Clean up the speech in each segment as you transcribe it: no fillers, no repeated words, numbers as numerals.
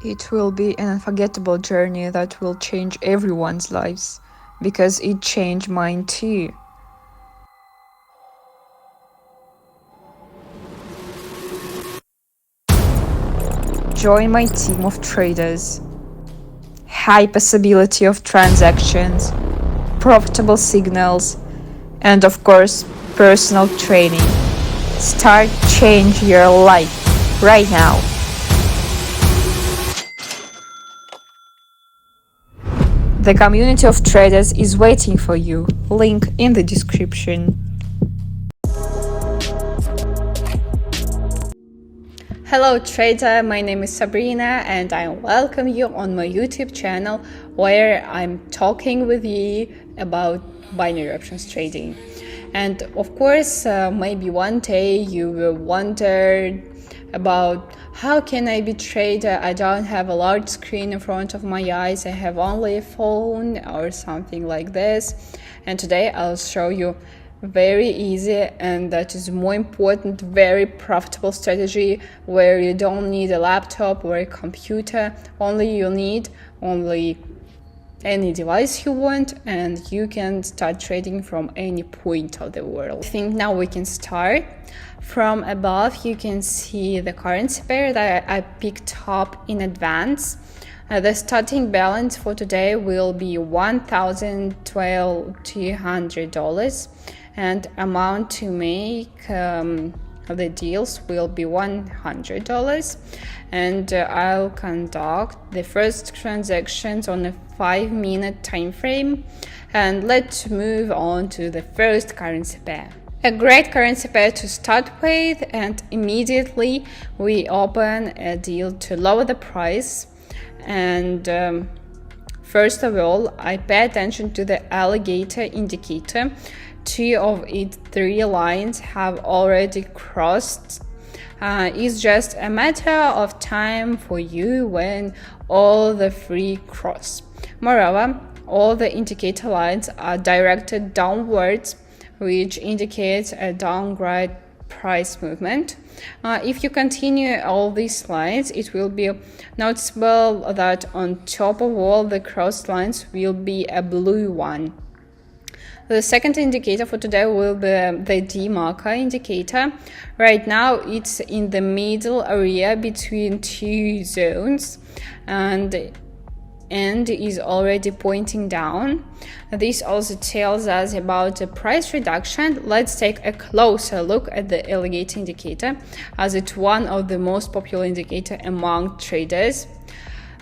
It will be an unforgettable journey that will change everyone's lives because it changed mine too. Join my team of traders. High possibility of transactions, profitable signals, and of course, personal training. Start change your life right now. The community of traders is waiting for you. Link in the description. Hello trader, my name is Sabrina and I welcome you on my YouTube channel where I'm talking with you about binary options trading. And of course, maybe one day you will wonder about how can I be trader? I don't have a large screen in front of my eyes, I have only a phone or something like this. And today I'll show you very easy, and that is more important, very profitable strategy where you don't need a laptop or a computer, you need any device you want, and you can start trading from any point of the world. I think now we can start. From above you can see the currency pair that I picked up in advance. The starting balance for today will be $1,200 and amount to make the deals will be $100, and I'll conduct the first transactions on a 5-minute time frame. And let's move on to the first currency pair. A great currency pair to start with, and immediately we open a deal to lower the price. And first of all, I pay attention to the alligator indicator. 2 of its 3 lines have already crossed. It's just a matter of time for you when all the 3 cross. Moreover, all the indicator lines are directed downwards, which indicates a downward price movement. If you continue all these lines, it will be noticeable that on top of all the crossed lines will be a blue one. The second indicator for today will be the D marker indicator. Right now it's in the middle area between 2 zones and is already pointing down. This also tells us about a price reduction. Let's take a closer look at the alligator indicator, as it's one of the most popular indicators among traders.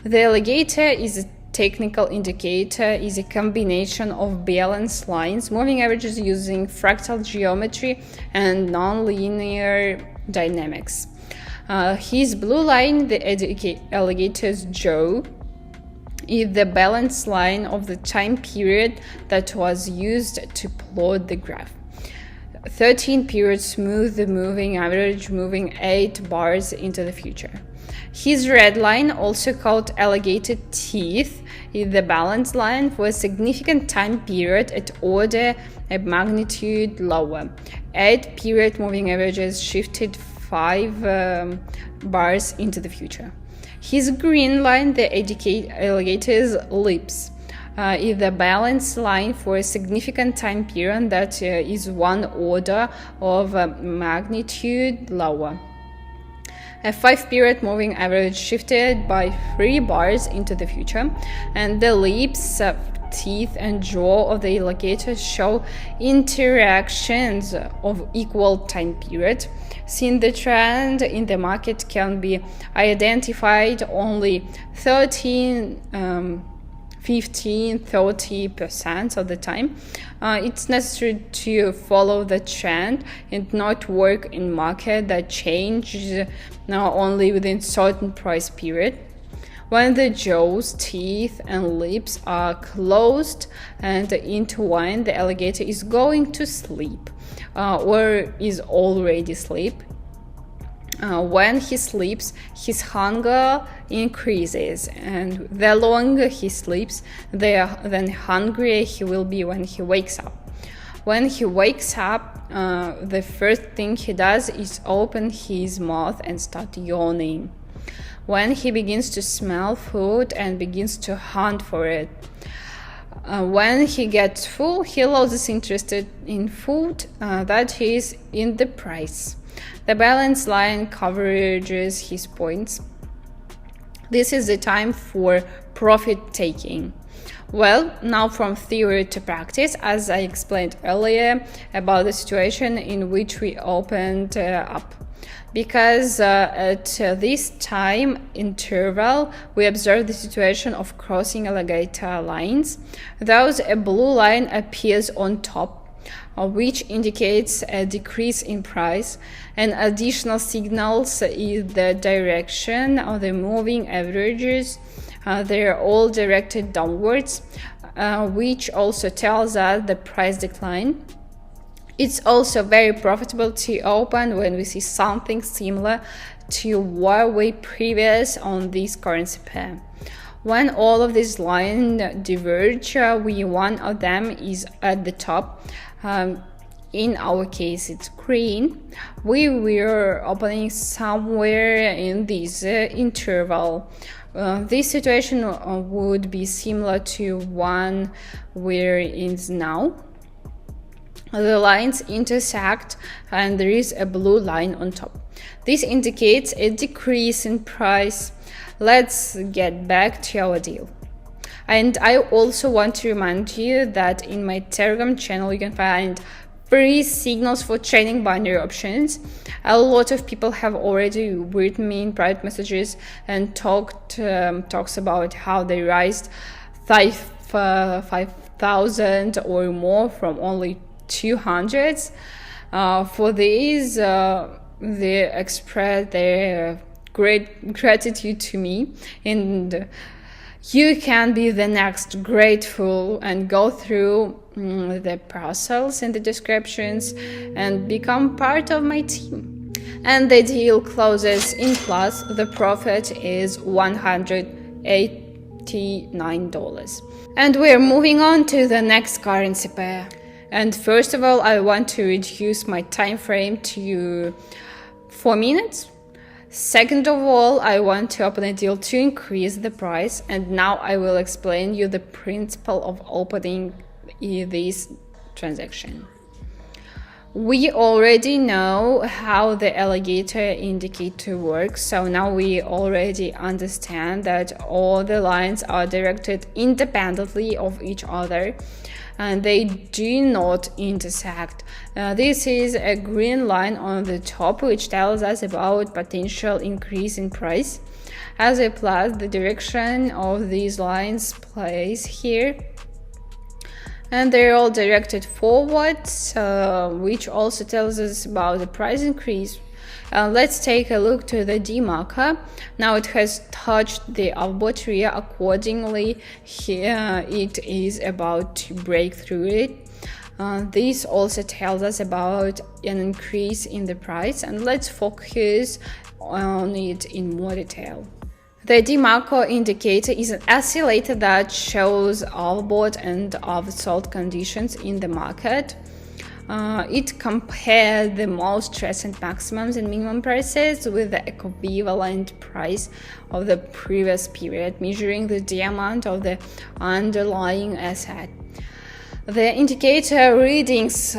The alligator is a technical indicator, is a combination of balanced lines, moving averages using fractal geometry and nonlinear dynamics. His blue line, the alligator's jaw, is the balanced line of the time period that was used to plot the graph. 13 periods smooth the moving average, moving 8 bars into the future. His red line, also called alligator teeth, is the balance line for a significant time period at order of magnitude lower. 8 period moving averages shifted 5 bars into the future. His green line, the alligator's lips, is the balance line for a significant time period that is 1 order of magnitude lower. A 5-period moving average shifted by 3 bars into the future, and the lips, teeth, and jaw of the alligator show interactions of equal time period. Since the trend in the market can be identified only 15-30% of the time, it's necessary to follow the trend and not work in market that changes only within certain price period. When the jaws, teeth, and lips are closed and intertwined, the alligator is going to sleep or is already asleep. When he sleeps, his hunger increases, and the longer he sleeps, the hungrier he will be when he wakes up. When he wakes up, the first thing he does is open his mouth and start yawning. when he begins to smell food and begins to hunt for it. When he gets full, he loses interest in food, that is, in the price. The balance line coverages his points. This is the time for profit taking. Well, now from theory to practice, as I explained earlier about the situation in which we opened up. Because at this time interval, we observe the situation of crossing alligator lines. Thus, a blue line appears on top, which indicates a decrease in price, and additional signals in the direction of the moving averages. They're all directed downwards, which also tells us the price decline. It's also very profitable to open when we see something similar to what we previous on this currency pair. When all of these lines diverge, one of them is at the top. In our case, it's green. We were opening somewhere in this interval. This situation would be similar to one we're in now. The lines intersect and there is a blue line on top. This indicates a decrease in price. Let's get back to our deal. And I also want to remind you that in my Telegram channel you can find free signals for trading binary options. A lot of people have already written me in private messages and talks about how they raised 5,000 or more from only 200. For these, they express their great gratitude to me, and you can be the next grateful and go through the parcels in the descriptions and become part of my team. And the deal closes in plus. The profit is $189. And we're moving on to the next currency pair. And first of all, I want to reduce my time frame to 4 minutes. Second of all, I want to open a deal to increase the price. And now I will explain you the principle of opening this transaction. We already know how the alligator indicator works, so now we already understand that all the lines are directed independently of each other and they do not intersect. This is a green line on the top which tells us about potential increase in price. As a plus, the direction of these lines plays here, and they're all directed forwards, which also tells us about the price increase. Let's take a look to the D marker. Now it has touched the alphabet area. Accordingly, here it is about to break through it. This also tells us about an increase in the price, and let's focus on it in more detail. The demarco indicator is an oscillator that shows outboard and outsold conditions in the market. It compares the most recent maximums and minimum prices with the equivalent price of the previous period, measuring the amount of the underlying asset. The indicator readings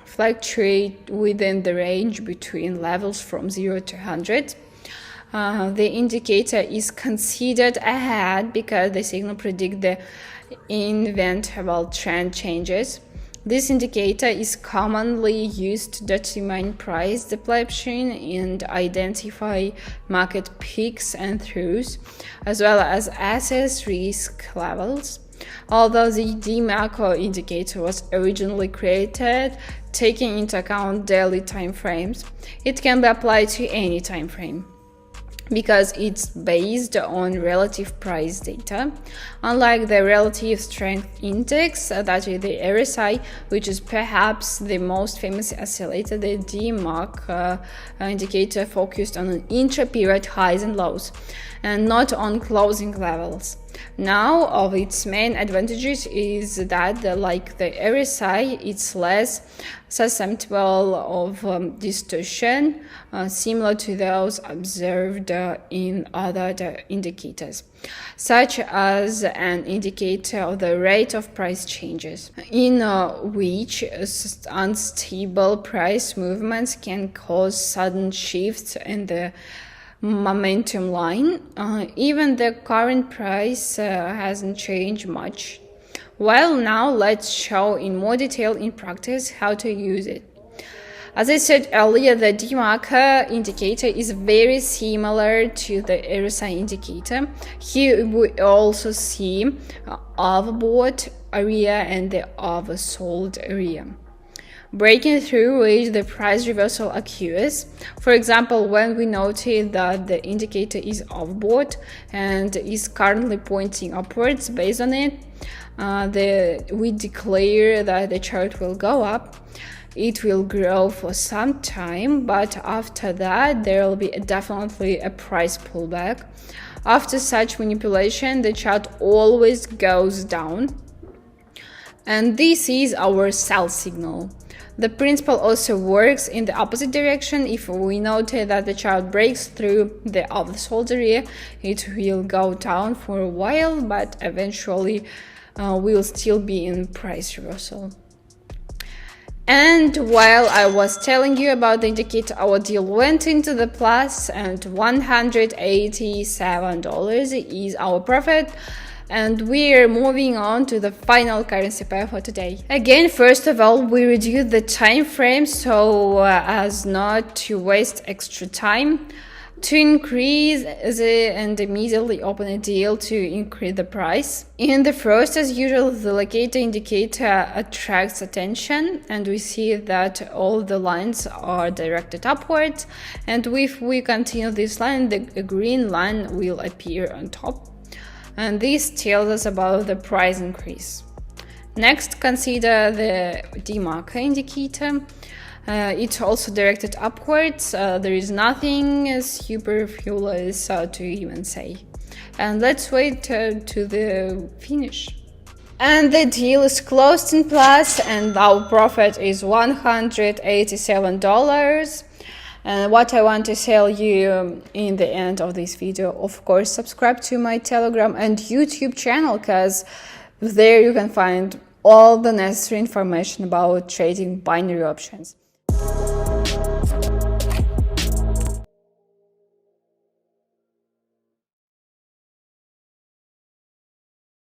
fluctuate within the range between levels from 0 to 100. The indicator is considered ahead because the signal predicts the inevitable trend changes. This indicator is commonly used to determine price depletion and identify market peaks and troughs, as well as assess risk levels. Although the demarco indicator was originally created taking into account daily time frames, it can be applied to any time frame because it's based on relative price data. Unlike the relative strength index, that is the RSI, which is perhaps the most famous oscillator, the DMARC indicator focused on intra-period highs and lows and not on closing levels. Now, of its main advantages is that, like the RSI, it's less susceptible of distortion, similar to those observed in other indicators, such as an indicator of the rate of price changes, in which unstable price movements can cause sudden shifts in the momentum line. Even the current price hasn't changed much. Well, now let's show in more detail in practice how to use it. As I said earlier, the demarker indicator is very similar to the RSI indicator. Here we also see overbought area and the oversold area, breaking through which the price reversal occurs. For example, when we notice that the indicator is overbought and is currently pointing upwards, based on it, we declare that the chart will go up. It will grow for some time, but after that there will be definitely a price pullback. After such manipulation, the chart always goes down, and this is our sell signal. The principle also works in the opposite direction. If we notice that the chart breaks through the oversold area, it will go down for a while, but eventually will still be in price reversal. And while I was telling you about the indicator, our deal went into the plus, and $187 is our profit. And we're moving on to the final currency pair for today. Again, first of all, we reduce the time frame so as not to waste extra time, to increase and immediately open a deal to increase the price. In the first, as usual, the locator indicator attracts attention, and we see that all the lines are directed upwards, and if we continue this line, the green line will appear on top, and this tells us about the price increase. Next, consider the demarker indicator. It's also directed upwards. There is nothing superfluous to even say. And let's wait to the finish. And the deal is closed in plus, and our profit is $187. And what I want to tell you in the end of this video, of course, subscribe to my Telegram and YouTube channel, because there you can find all the necessary information about trading binary options.